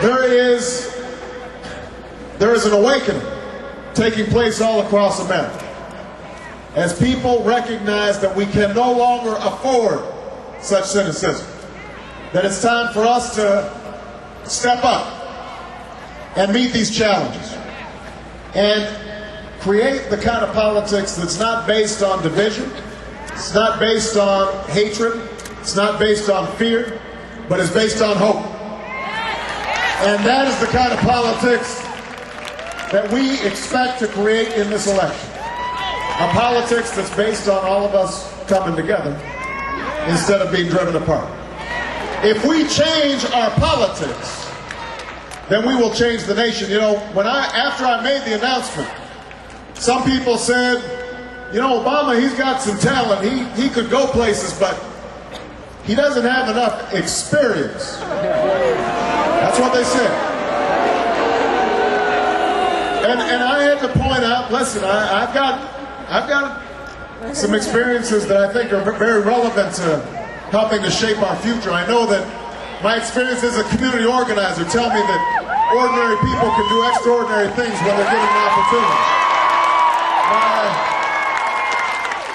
There is an awakening taking place all across America as people recognize that we can no longer afford such cynicism, that it's time for us to step up and meet these challenges and create the kind of politics that's not based on division, it's not based on hatred, it's not based on fear, but is based on hope. And that is the kind of politics that we expect to create in this election. A politics that's based on all of us coming together instead of being driven apart. If we change our politics, then we will change the nation. You know, after I made the announcement, some people said, you know, Obama, he's got some talent. He could go places, but he doesn't have enough experience. That's what they said. And I had to point out, listen, I've got some experiences that I think are very relevant to helping to shape our future. I know that my experience as a community organizer tell me that ordinary people can do extraordinary things when they're given an opportunity.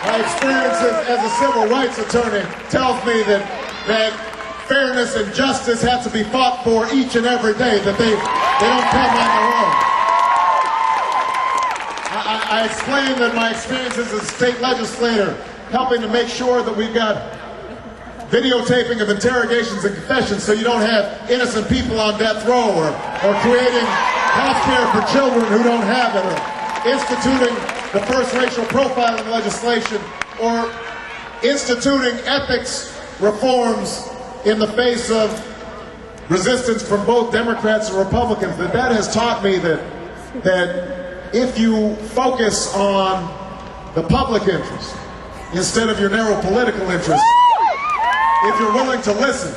My experience as a civil rights attorney tells me that fairness and justice have to be fought for each and every day, that they don't come on their own. I explained that my experience as a state legislator, helping to make sure that we've got videotaping of interrogations and confessions so you don't have innocent people on death row, or creating health care for children who don't have it, or instituting the first racial profiling legislation, or instituting ethics reforms in the face of resistance from both Democrats and Republicans. That has taught me that if you focus on the public interest instead of your narrow political interest, if you're willing to listen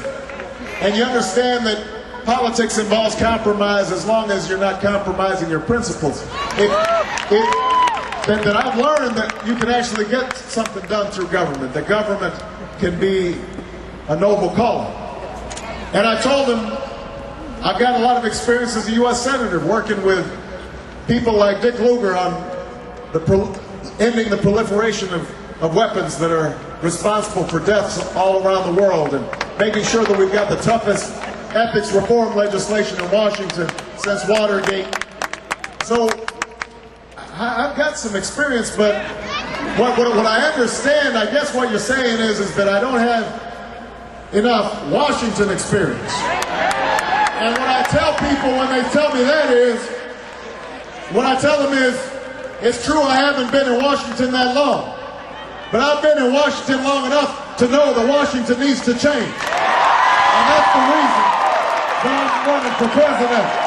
and you understand that politics involves compromise as long as you're not compromising your principles, that I've learned that you can actually get something done through government, that government can be a noble calling. And I told him I've got a lot of experience as a U.S. Senator working with people like Dick Lugar on ending the proliferation of weapons that are responsible for deaths all around the world, and making sure that we've got the toughest ethics reform legislation in Washington since Watergate. So I've got some experience, but what I understand, I guess what you're saying is that I don't have enough Washington experience. And what I tell people when they tell me that is, what I tell them is, it's true I haven't been in Washington that long, but I've been in Washington long enough to know that Washington needs to change. And that's the reason that I'm running for president.